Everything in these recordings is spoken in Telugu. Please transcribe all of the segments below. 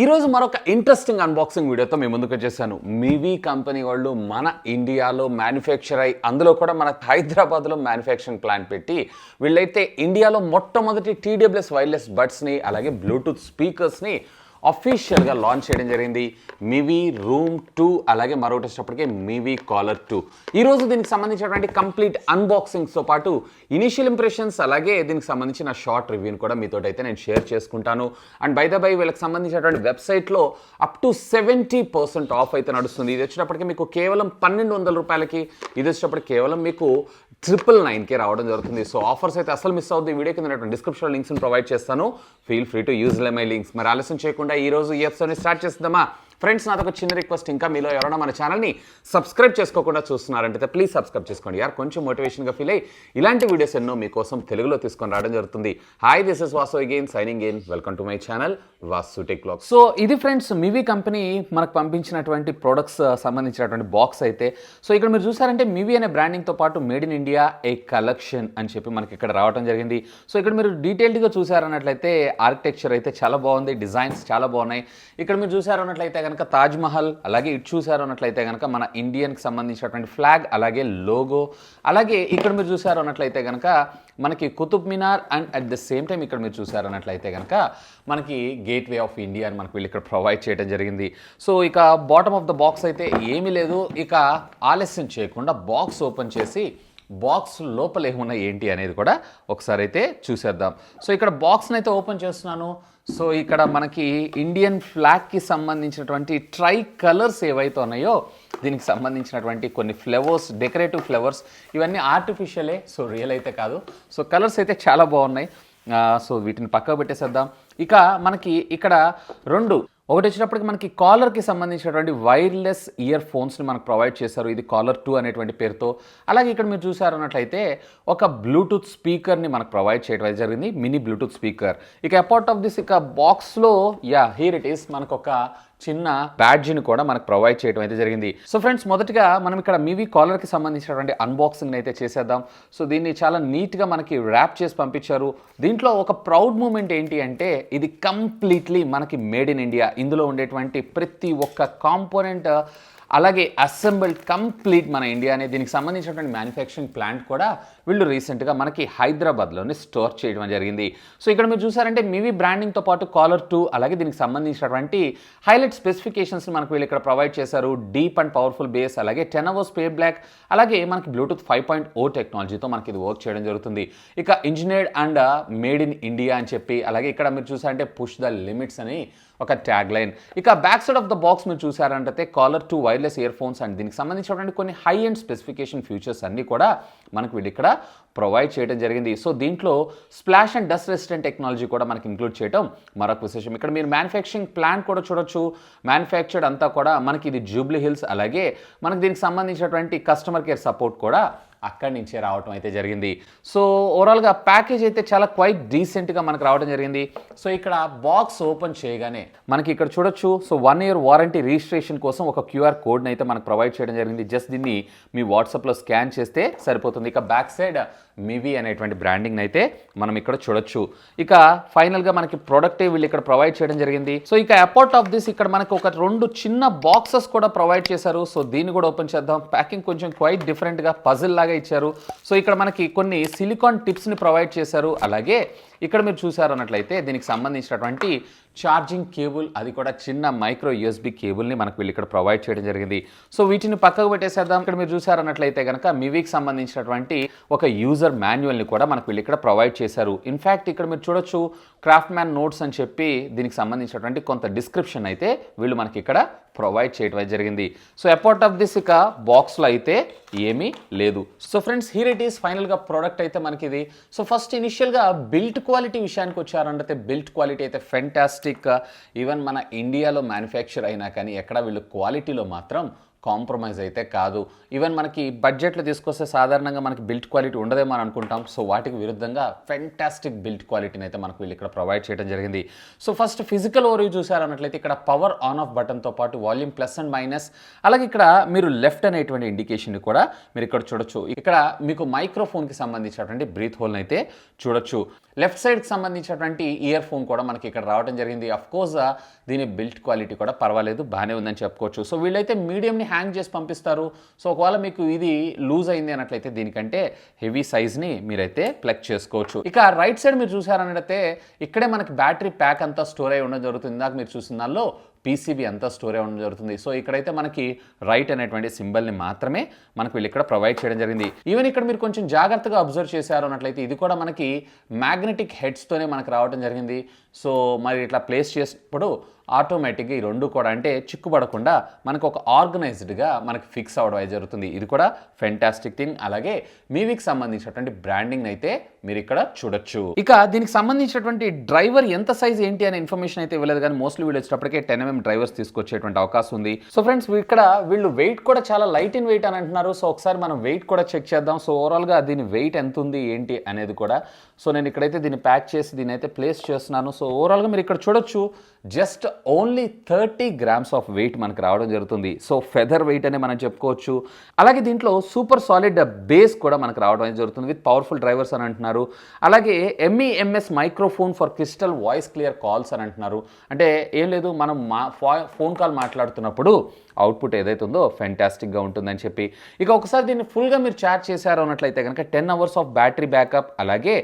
ఈ రోజు మరొక ఇంట్రెస్టింగ్ అన్బాక్సింగ్ వీడియోతో మేము ముందుకు వచ్చేసాను. మీవి కంపెనీ వాళ్ళు మన ఇండియాలో మ్యానుఫ్యాక్చర్ అయ్యి అందులో కూడా మన హైదరాబాద్లో మ్యానుఫ్యాక్చరింగ్ ప్లాంట్ పెట్టి వీళ్ళైతే ఇండియాలో మొట్టమొదటి TWS వైర్లెస్ బడ్స్ని అలాగే బ్లూటూత్ స్పీకర్స్ని అఫీషియల్గా లాంచ్ చేయడం జరిగింది. మివి రూమ్ 2 అలాగే మరొకటి వచ్చేటప్పటికే మివి కాలర్ 2. ఈరోజు దీనికి సంబంధించినటువంటి కంప్లీట్ అన్బాక్సింగ్స్తో పాటు ఇనిషియల్ ఇంప్రెషన్స్ అలాగే దీనికి సంబంధించిన షార్ట్ రివ్యూని కూడా మీతో అయితే నేను షేర్ చేసుకుంటాను. అండ్ బై ద బై వీళ్ళకి సంబంధించినటువంటి వెబ్సైట్లో అప్ టు 70% ఆఫ్ అయితే నడుస్తుంది. ఇది వచ్చేటప్పటికి మీకు కేవలం 1200 రూపాయలకి, ఇది వచ్చేటప్పటికి కేవలం మీకు 999కే రావడం జరుగుతుంది. సో ఆఫర్స్ అయితే అసలు మిస్ అవుతుంది. వీడియో కింద డిస్క్రిప్షన్లో లింక్స్ని ప్రొవైడ్ చేస్తాను. Feel free to use my links. మరి ఆలస్యం చేయకుండా ఈ రోజు ఈ ఎపిసోడ్ని స్టార్ట్ చేద్దామా? ఫ్రెండ్స్, నాది ఒక చిన్న రిక్వెస్ట్, ఇంకా మీలో ఎవరైనా మన ఛానల్ని సబ్స్క్రైబ్ చేసుకోకుండా చూస్తున్నారంటే ప్లీజ్ సబ్స్క్రైబ్ చేసుకోండి యార్. కొంచెం మోటివేషన్గా ఫీల్ అయ్యి ఇలాంటి వీడియోస్ ఎన్నో మీకోసం తెలుగులో తీసుకొని రావడం జరుగుతుంది. Hi, this is Vasu again signing in. Welcome to my channel VaasuTechVlogs. So ఇది ఫ్రెండ్స్ మివి కంపెనీ మనకు పంపించినటువంటి ప్రొడక్ట్స్ సంబంధించినటువంటి బాక్స్ అయితే. సో ఇక్కడ మీరు చూసారంటే మివి అనే బ్రాండింగ్తో పాటు made in India A collection అని చెప్పి మనకి ఇక్కడ రావడం జరిగింది. సో ఇక్కడ మీరు డీటెయిల్డ్గా చూసారన్నట్లయితే ఆర్కిటెక్చర్ అయితే చాలా బాగుంది, డిజైన్స్ చాలా బాగున్నాయి. ఇక్కడ మీరు చూసారన్నట్లయితే కనుక తాజ్ మహల్, అలాగే ఇటు చూసారు అన్నట్లయితే కనుక మన ఇండియన్కి సంబంధించినటువంటి ఫ్లాగ్ అలాగే లోగో, అలాగే ఇక్కడ మీరు చూసారు అన్నట్లయితే కనుక మనకి Qutub Minar and at the same time ఇక్కడ మీరు చూసారు అన్నట్లయితే కనుక మనకి గేట్వే ఆఫ్ ఇండియా అని మనకు వీళ్ళు ఇక్కడ ప్రొవైడ్ చేయడం జరిగింది. సో ఇక బాటమ్ ఆఫ్ ద బాక్స్ అయితే ఏమీ లేదు. ఇక ఆలస్యం చేయకుండా బాక్స్ ఓపెన్ చేసి బాక్స్ లోపల ఏమున్నా ఏంటి అనేది కూడా ఒకసారి అయితే చూసేద్దాం. సో ఇక్కడ బాక్స్ని అయితే ఓపెన్ చేస్తున్నాను. సో ఇక్కడ మనకి ఇండియన్ ఫ్లాగ్కి సంబంధించినటువంటి ట్రై కలర్స్ ఏవైతే ఉన్నాయో దీనికి సంబంధించినటువంటి కొన్ని ఫ్లవర్స్, డెకరేటివ్ ఫ్లవర్స్, ఇవన్నీ ఆర్టిఫిషియలే, సో రియల్ అయితే కాదు. సో కలర్స్ అయితే చాలా బాగున్నాయి. సో వీటిని పక్కకు పెట్టేసేద్దాం. ఇక మనకి ఇక్కడ ఒకటి వచ్చేటప్పటికి మనకి కాలర్కి సంబంధించినటువంటి వైర్లెస్ ఇయర్ ఫోన్స్ని మనకు ప్రొవైడ్ చేశారు. ఇది కాలర్ 2 అనేటువంటి పేరుతో. అలాగే ఇక్కడ మీరు చూసారు అన్నట్లయితే ఒక బ్లూటూత్ స్పీకర్ని మనకు ప్రొవైడ్ చేయడం జరిగింది, మినీ బ్లూటూత్ స్పీకర్. ఇక అపార్ట్ ఆఫ్ దిస్ ఇక బాక్స్లో హియర్ ఇట్ ఈస్ మనకు ఒక చిన్న బ్యాడ్జ్ని కూడా మనకు ప్రొవైడ్ చేయడం అయితే జరిగింది. సో ఫ్రెండ్స్, మొదటిగా మనం ఇక్కడ మివి కాలర్కి సంబంధించినటువంటి అన్బాక్సింగ్ అయితే చేసేద్దాం. సో దీన్ని చాలా నీట్గా మనకి ర్యాప్ చేసి పంపించారు. దీంట్లో ఒక ప్రౌడ్ మూమెంట్ ఏంటి అంటే ఇది కంప్లీట్లీ మనకి మేడ్ ఇన్ ఇండియా. ఇందులో ఉండేటువంటి ప్రతి ఒక్క కాంపోనెంట్ అలాగే అసెంబుల్డ్ కంప్లీట్ మన ఇండియానే. దీనికి సంబంధించినటువంటి మ్యానుఫ్యాక్చరింగ్ ప్లాంట్ కూడా వీళ్ళు రీసెంట్గా మనకి హైదరాబాద్లోనే స్టోర్ చేయడం జరిగింది. సో ఇక్కడ మీరు చూసారంటే మివి బ్రాండింగ్తో పాటు కాలర్ 2 అలాగే దీనికి సంబంధించినటువంటి హైలైట్ స్పెసిఫికేషన్స్ని మనకు వీళ్ళు ఇక్కడ ప్రొవైడ్ చేశారు. డీప్ అండ్ పవర్ఫుల్ బేస్, అలాగే 10 hours పే బ్లాక్, అలాగే మనకి బ్లూటూత్ 5.0 టెక్నాలజీతో మనకి ఇది వర్క్ చేయడం జరుగుతుంది. ఇక engineered and made in India అని చెప్పి, అలాగే ఇక్కడ మీరు చూసారంటే పుష్ ద లిమిట్స్ అని ఒక ట్యాగ్ లైన్. ఇక back side of the box మీరు చూసారంటే కాలర్ 2 వైర్లెస్ ఇయర్ ఫోన్స్ అండ్ దీనికి సంబంధించినటువంటి కొన్ని హై అండ్ స్పెసిఫికేషన్ ఫీచర్స్ అన్నీ కూడా మనకు వీళ్ళు ఇక్కడ ప్రొవైడ్ చేయడం జరిగింది. సో దీంట్లో splash and dust resistant technology కూడా మనకి ఇంక్లూడ్ చేయడం మరొక విశేషం. ఇక్కడ మీరు మ్యానుఫ్యాక్చరింగ్ ప్లాంట్ కూడా చూడొచ్చు. మ్యానుఫ్యాక్చర్డ్ అంతా కూడా మనకి ఇది జూబ్లీ హిల్స్, అలాగే మనకి దీనికి సంబంధించినటువంటి కస్టమర్ కేర్ సపోర్ట్ కూడా అక్కడి నుంచే రావడం అయితే జరిగింది. సో ఓవరాల్గా ప్యాకేజ్ అయితే చాలా క్వైట్ డీసెంట్గా మనకు రావడం జరిగింది. సో ఇక్కడ బాక్స్ ఓపెన్ చేయగానే మనకి ఇక్కడ చూడొచ్చు. సో 1 year వారంటీ రిజిస్ట్రేషన్ కోసం ఒక QR కోడ్ని అయితే మనకు ప్రొవైడ్ చేయడం జరిగింది. జస్ట్ దీన్ని మీ వాట్సాప్లో స్కాన్ చేస్తే సరిపోతుంది. ఇక బ్యాక్ సైడ్ మివి అనేటువంటి బ్రాండింగ్ అయితే మనం ఇక్కడ చూడొచ్చు. ఇక ఫైనల్గా మనకి ప్రోడక్టే వీళ్ళు ఇక్కడ ప్రొవైడ్ చేయడం జరిగింది. సో ఇక అపార్ట్ ఆఫ్ దిస్ ఇక్కడ మనకు ఒక 2 చిన్న బాక్సెస్ కూడా ప్రొవైడ్ చేశారు. సో దీన్ని కూడా ఓపెన్ చేద్దాం. ప్యాకింగ్ కొంచెం క్వైట్ డిఫరెంట్గా పజిల్ లాగా ఇచ్చారు. సో ఇక్కడ మనకి కొన్ని సిలికాన్ టిప్స్ని ప్రొవైడ్ చేశారు. అలాగే ఇక్కడ మీరు చూసారు అన్నట్లయితే దీనికి సంబంధించినటువంటి ఛార్జింగ్ కేబుల్, అది కూడా చిన్న మైక్రో USB కేబుల్ని మనకు వీళ్ళు ఇక్కడ ప్రొవైడ్ చేయడం జరిగింది. సో వీటిని పక్కకు పెట్టేసేద్దాం. ఇక్కడ మీరు చూసారన్నట్లయితే కనుక మివికి సంబంధించినటువంటి ఒక యూజర్ మాన్యువల్ని కూడా మనకు వీళ్ళు ఇక్కడ ప్రొవైడ్ చేశారు. ఇన్ఫ్యాక్ట్ ఇక్కడ మీరు చూడొచ్చు క్రాఫ్ట్ మ్యాన్ నోట్స్ అని చెప్పి దీనికి సంబంధించినటువంటి కొంత డిస్క్రిప్షన్ అయితే వీళ్ళు మనకి ఇక్కడ ప్రొవైడ్ చేయడం జరిగింది. సో అపార్ట్ ఆఫ్ దిస్ ఇక బాక్స్లో అయితే ఏమీ లేదు. So friends, here it is ఫైనల్గా ప్రోడక్ట్ అయితే మనకి ఇది. సో ఫస్ట్ ఇనిషియల్గా బిల్ట్ క్వాలిటీ విషయానికి వచ్చారంటే బిల్ట్ క్వాలిటీ అయితే ఫెంటాస్టిక్. ఈవెన్ మన ఇండియాలో మ్యానుఫ్యాక్చర్ అయినా కానీ ఎక్కడ వీళ్ళు క్వాలిటీలో మాత్రం కాంప్రమైజ్ అయితే కాదు. ఈవెన్ మనకి బడ్జెట్లో తీసుకొస్తే సాధారణంగా మనకి బిల్ట్ క్వాలిటీ ఉండదేమో అని అనుకుంటాం. సో వాటికి విరుద్ధంగా ఫెంటాస్టిక్ బిల్ట్ క్వాలిటీని అయితే మనకు వీళ్ళు ఇక్కడ ప్రొవైడ్ చేయడం జరిగింది. సో ఫస్ట్ ఫిజికల్ ఓవర్వ్యూ చూసారన్నట్లయితే ఇక్కడ పవర్ ఆన్ ఆఫ్ బటన్తో పాటు వాల్యూమ్ ప్లస్ అండ్ మైనస్, అలాగే ఇక్కడ మీరు లెఫ్ట్ అనేటువంటి ఇండికేషన్ కూడా మీరు ఇక్కడ చూడొచ్చు. ఇక్కడ మీకు మైక్రోఫోన్కి సంబంధించినటువంటి బ్రీత్ హోల్ని అయితే చూడొచ్చు. లెఫ్ట్ సైడ్కి సంబంధించినటువంటి ఇయర్ ఫోన్ కూడా మనకి ఇక్కడ రావడం జరిగింది. అఫ్కోర్స్ దీని బిల్ట్ క్వాలిటీ కూడా పర్వాలేదు, బాగానే ఉందని చెప్పుకోవచ్చు. సో వీళ్ళైతే మీడియంని హ్యాంగ్ చేసి పంపిస్తారు. సో ఒకవేళ మీకు ఇది లూజ్ అయింది అన్నట్లయితే దీనికంటే హెవీ సైజ్ని మీరైతే ప్లగ్ చేసుకోవచ్చు. ఇక రైట్ సైడ్ మీరు చూసారన్నట్లయితే ఇక్కడే మనకి బ్యాటరీ ప్యాక్ అంతా స్టోర్ అయి ఉండడం జరుగుతుంది. ఇందాక మీరు చూసిన దానిలో పీసీబీ అంతా స్టోర్ అవ్వడం జరుగుతుంది. సో ఇక్కడైతే మనకి రైట్ అనేటువంటి సింబల్ని మాత్రమే మనకు వీళ్ళు ఇక్కడ ప్రొవైడ్ చేయడం జరిగింది. ఈవెన్ ఇక్కడ మీరు కొంచెం జాగ్రత్తగా అబ్జర్వ్ చేశారు అన్నట్లయితే ఇది కూడా మనకి మ్యాగ్నెటిక్ హెడ్స్తోనే మనకు రావడం జరిగింది. సో మరి ఇట్లా ప్లేస్ చేసినప్పుడు ఆటోమేటిక్గా ఈ రెండు కూడా అంటే చిక్కుపడకుండా మనకు ఒక ఆర్గనైజ్డ్గా మనకి ఫిక్స్ అవ్వడం జరుగుతుంది. ఇది కూడా ఫెంటాస్టిక్ థింగ్. అలాగే మీవికి సంబంధించినటువంటి బ్రాండింగ్ అయితే మీరు ఇక్కడ చూడొచ్చు. ఇక దీనికి సంబంధించినటువంటి డ్రైవర్ ఎంత సైజ్ ఏంటి అనే ఇన్ఫర్మేషన్ అయితే ఇవ్వలేదు, కానీ మోస్ట్లీ వీళ్ళు వచ్చేటప్పటికే 10mm డ్రైవర్స్ తీసుకొచ్చేటువంటి అవకాశం ఉంది. సో ఫ్రెండ్స్ ఇక్కడ వీళ్ళు వెయిట్ కూడా చాలా లైట్ ఇన్ వెయిట్ అని అంటున్నారు. సో ఒకసారి మనం వెయిట్ కూడా చెక్ చేద్దాం. సో ఓవరాల్గా దీని వెయిట్ ఎంత ఉంది ఏంటి అనేది కూడా. సో నేను ఇక్కడైతే దీన్ని ప్యాక్ చేసి దీన్ని అయితే ప్లేస్ చేస్తున్నాను. సో ఓవరాల్గా మీరు ఇక్కడ చూడొచ్చు just only 30 grams of weight మనకు రావడం జరుగుతుంది. సో ఫెదర్ వెయిట్ అనే మనం చెప్పుకోవచ్చు. అలాగే దీంట్లో సూపర్ సాలిడ్ బేస్ కూడా మనకు రావడం జరుగుతుంది విత్ పవర్ఫుల్ డ్రైవర్స్ అని అంటున్నారు. అలాగే MEMS microphone for crystal voice clear calls అని అంటున్నారు. అంటే ఏం లేదు, మనం ఫోన్ కాల్ మాట్లాడుతున్నప్పుడు అవుట్పుట్ ఏదైతే ఉందో ఫెంటాస్టిక్గా ఉంటుందని చెప్పి. ఇక ఒకసారి దీన్ని ఫుల్గా మీరు ఛార్జ్ చేశారు అన్నట్లయితే కనుక 10 hours ఆఫ్ బ్యాటరీ బ్యాకప్. అలాగే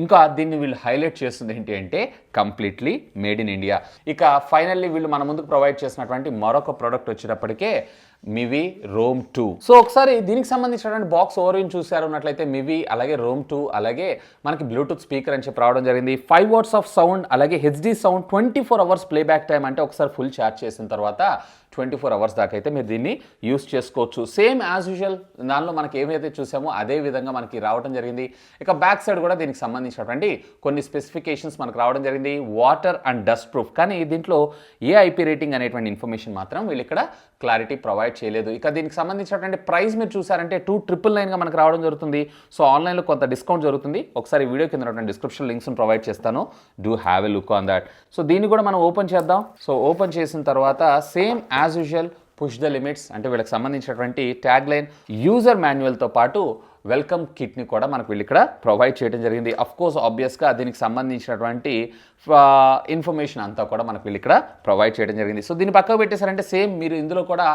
ఇంకా దీన్ని వీళ్ళు హైలైట్ చేస్తుంది ఏంటి అంటే కంప్లీట్లీ మేడ్ ఇన్ ఇండియా. ఇక ఫైనల్లీ వీళ్ళు మన ముందుకు ప్రొవైడ్ చేసినటువంటి మరొక ప్రోడక్ట్ వచ్చేటప్పటికే మివి రోమ్ 2. సో ఒకసారి దీనికి సంబంధించినటువంటి బాక్స్ ఓవర్వ్యూ చూసారు అన్నట్లయితే మివి అలాగే రోమ్ 2 అలాగే మనకి బ్లూటూత్ స్పీకర్ అని చెప్పి రావడం జరిగింది. 5 watts ఆఫ్ సౌండ్ అలాగే HD sound, 24 hours playback time. అంటే ఒకసారి ఫుల్ ఛార్జ్ చేసిన తర్వాత 24 hours దాకా అయితే మీరు దీన్ని యూస్ చేసుకోవచ్చు. సేమ్ యాజ్ యూజువల్ దానిలో మనకి ఏమైతే చూసామో అదే విధంగా మనకి రావడం జరిగింది. ఇక బ్యాక్ సైడ్ కూడా దీనికి సంబంధించినటువంటి కొన్ని స్పెసిఫికేషన్స్ మనకు రావడం జరిగింది. వాటర్ అండ్ డస్ట్ ప్రూఫ్, కానీ దీంట్లో ఏ ఐపీ రేటింగ్ అనేటువంటి ఇన్ఫర్మేషన్ మాత్రం వీళ్ళు ఇక్కడ క్లారిటీ ప్రొవైడ్ చేయలేదు. ఇక దీనికి సంబంధించినటువంటి ప్రైస్ మీరు చూసారంటే 2,999గా మనకు రావడం జరుగుతుంది. సో ఆన్లైన్లో కొంత డిస్కౌంట్ జరుగుతుంది. ఒకసారి వీడియో కింద ఉన్నటువంటి డిస్క్రిప్షన్ లింక్స్ ప్రొవైడ్ చేస్తాను, do have a look on that. So దీన్ని కూడా మనం ఓపెన్ చేద్దాం. సో ఓపెన్ చేసిన తర్వాత same as usual push the limits అంటే వీళ్ళకి సంబంధించినటువంటి ట్యాగ్ లైన్, యూజర్ మాన్యువల్తో పాటు వెల్కమ్ కిట్ని కూడా మనకు వీళ్ళు ఇక్కడ ప్రొవైడ్ చేయడం జరిగింది. అఫ్కోర్స్ ఆబ్వియస్గా దీనికి సంబంధించినటువంటి ఇన్ఫర్మేషన్ అంతా కూడా మనకు వీళ్ళు ఇక్కడ ప్రొవైడ్ చేయడం జరిగింది. సో దీన్ని పక్కకు పెట్టేశారంటే సేమ్ మీరు ఇందులో కూడా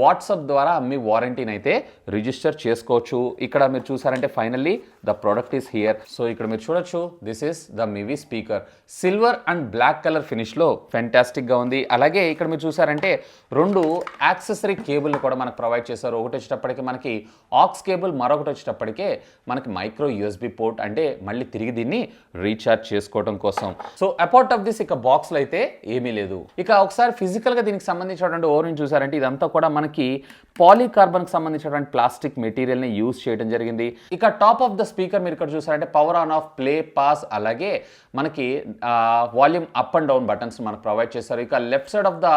వాట్సాప్ ద్వారా మీ వారంటీని అయితే రిజిస్టర్ చేసుకోవచ్చు. ఇక్కడ మీరు చూసారంటే finally the product is here. So ఇక్కడ మీరు చూడొచ్చు this is the Mivi speaker. Silver and black colour ఫినిష్లో ఫెంటాస్టిక్గా ఉంది. అలాగే ఇక్కడ మీరు చూసారంటే 2 యాక్సెసరీ కేబుల్ని కూడా మనకు ప్రొవైడ్ చేశారు. ఒకటి వచ్చేటప్పటికి మనకి ఆక్స్ కేబుల్, మరొకటి వచ్చేటప్పటికే మనకి మైక్రో USB పోర్ట్, అంటే మళ్ళీ తిరిగి దీన్ని రీఛార్జ్ చేసుకోవడం కోసం. సో అపార్ట్ ఆఫ్ దిస్ ఇక బాక్స్లో అయితే ఏమీ లేదు. ఇక ఒకసారి ఫిజికల్గా దీనికి సంబంధించినటువంటి ఓవర్వ్యూ చూసారంటే ఇదంతా కూడా మనకి పాలీకార్బన్కి సంబంధించినటువంటి ప్లాస్టిక్ మెటీరియల్ని యూజ్ చేయడం జరిగింది. ఇక టాప్ ఆఫ్ ద స్పీకర్ మీరు ఇక్కడ చూసారంటే power on off, play, pass అలాగే మనకి volume up and down buttons మనకు ప్రొవైడ్ చేశారు. ఇక left side of the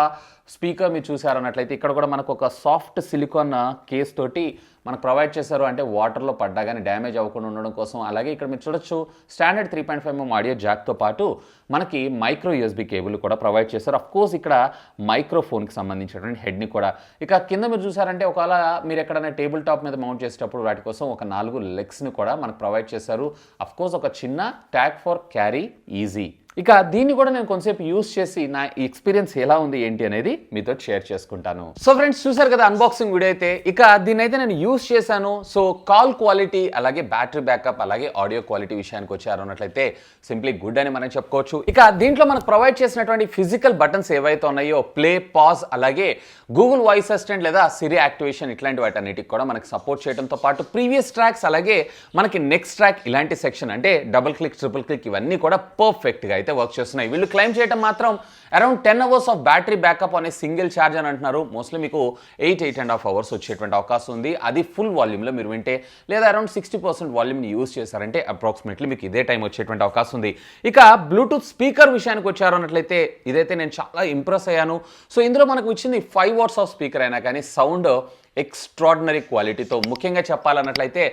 speaker మీరు చూసారన్నట్లయితే ఇక్కడ కూడా మనకు ఒక సాఫ్ట్ సిలికాన్ కేస్ తోటి మనకు ప్రొవైడ్ చేశారు, అంటే వాటర్లో పడ్డా కానీ డ్యామేజ్ అవ్వకుండా ఉండడం కోసం. అలాగే ఇక్కడ మీరు చూడొచ్చు స్టాండర్డ్ 3.5mm ఆడియో జాక్తో పాటు మనకి మైక్రో USB కేబుల్ కూడా ప్రొవైడ్ చేశారు. అఫ్కోర్స్ ఇక్కడ మైక్రోఫోన్కి సంబంధించినటువంటి హెడ్ని కూడా. ఇక కింద మీరు చూసారంటే ఒకవేళ మీరు ఎక్కడైనా టేబుల్ టాప్ మీద మౌంట్ చేసేటప్పుడు వాటి కోసం ఒక 4 లెగ్స్ని కూడా మనకు ప్రొవైడ్ చేశారు. అఫ్కోర్స్ ఒక చిన్న ట్యాగ్ ఫర్ క్యారీ ఈజీ. ఇక దీన్ని కూడా నేను కొంతసేపు యూస్ చేసి నా ఎక్స్పీరియన్స్ ఎలా ఉంది ఏంటి అనేది మీతో షేర్ చేసుకుంటాను. సో ఫ్రెండ్స్ చూసారు కదా అన్బాక్సింగ్ వీడియో అయితే. ఇక దీన్ని అయితే నేను యూస్ చేశాను. సో కాల్ క్వాలిటీ అలాగే బ్యాటరీ బ్యాకప్ అలాగే ఆడియో క్వాలిటీ విషయానికి వచ్చారు అన్నట్లయితే సింప్లీ గుడ్ అని మనం చెప్పుకోవచ్చు. ఇక దీంట్లో మనకు ప్రొవైడ్ చేసినటువంటి ఫిజికల్ బటన్స్ ఏవైతే ఉన్నాయో ప్లే, పాజ్ అలాగే గూగుల్ వాయిస్ అసిస్టెంట్ లేదా సిరి యాక్టివేషన్ ఇట్లాంటి వాటన్నిటికి కూడా మనకి సపోర్ట్ చేయడంతో పాటు ప్రీవియస్ ట్రాక్స్ అలాగే మనకి నెక్స్ట్ ట్రాక్ ఇలాంటి సెక్షన్ అంటే డబుల్ క్లిక్, ట్రిపుల్ క్లిక్ ఇవన్నీ కూడా పర్ఫెక్ట్గా అయితే వర్క్ చేస్తున్నాయి. వీళ్ళు క్లైమ్ చేయడం మాత్రం around 10 hours of battery backup అనే సింగిల్ ఛార్జ్ అని అంటున్నారు. మోస్ట్లీ మీకు 8.5 hours వచ్చేటువంటి అవకాశం ఉంది. అది ఫుల్ వాల్యూమ్లో మీరు వింటే, లేదా అరౌండ్ 60% వాల్యూమ్ని యూజ్ చేశారంటే అప్రాక్సిమేట్లీ మీకు ఇదే టైం వచ్చేటువంటి అవకాశం ఉంది. ఇక బ్లూటూత్ స్పీకర్ విషయానికి వచ్చారు అన్నట్లయితే ఇదైతే నేను చాలా ఇంప్రెస్ అయ్యాను. సో ఇందులో మనకు వచ్చింది 5 watts ఆఫ్ స్పీకర్ అయినా కానీ సౌండ్ ఎక్స్ట్రాడినరీ క్వాలిటీతో, ముఖ్యంగా చెప్పాలన్నట్లయితే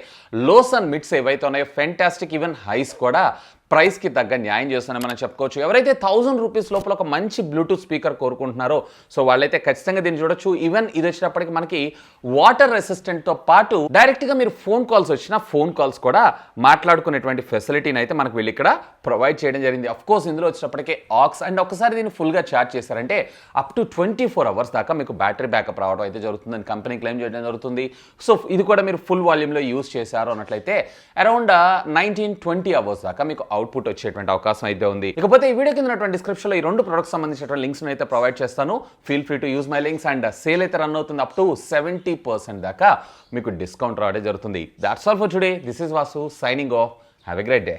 లోస్ అండ్ మిడ్స్ ఏవైతే ఉన్నాయో ఫెంటాస్టిక్, ఈవెన్ హైస్ కూడా ప్రైస్కి తగ్గ న్యాయం చేస్తానని మనం చెప్పుకోవచ్చు. ఎవరైతే 1000 రూపీస్ లోపల ఒక మంచి బ్లూటూత్ స్పీకర్ కోరుకుంటున్నారో సో వాళ్ళైతే ఖచ్చితంగా దీన్ని చూడొచ్చు. ఈవెన్ ఇది వచ్చేటప్పటికి మనకి వాటర్ రెసిస్టెంట్తో పాటు డైరెక్ట్గా మీరు ఫోన్ కాల్స్ వచ్చిన ఫోన్ కాల్స్ కూడా మాట్లాడుకునేటువంటి ఫెసిలిటీని అయితే మనకు వీళ్ళు ఇక్కడ ప్రొవైడ్ చేయడం జరిగింది. అఫ్ కోర్స్ ఇందులో వచ్చేటప్పటికే ఆక్స్ అండ్ ఒకసారి దీన్ని ఫుల్గా ఛార్జ్ చేశారంటే అప్ టు 24 అవర్స్ దాకా మీకు బ్యాటరీ బ్యాకప్ రావడం అయితే జరుగుతుందని కంపెనీ క్లెయిమ్ చేయడం జరుగుతుంది. సో ఇది కూడా మీరు ఫుల్ వాల్యూమ్లో యూజ్ చేశారు అన్నట్లయితే అరౌండ్ 19-20 అవర్స్ దాకా మీకు అవుట్పుట్ వచ్చేటువంటి అవకాశం అయితే ఉంది. ఇకపోతే ఈ వీడియో కింద ఉన్నటువంటి డిస్క్రిప్షన్లో ఈ 2 ప్రొడక్ట్స్ సంబంధించినటువంటి లింక్స్ అయితే ప్రొవైడ్ చేస్తాను. Feel free to use my links and sale అయితే రన్ అవుతుంది. అప్ టు 70% దాకా మీకు డిస్కౌంట్ రావడం జరుగుతుంది. That's all for today. This is Vasu signing off. Have a great day.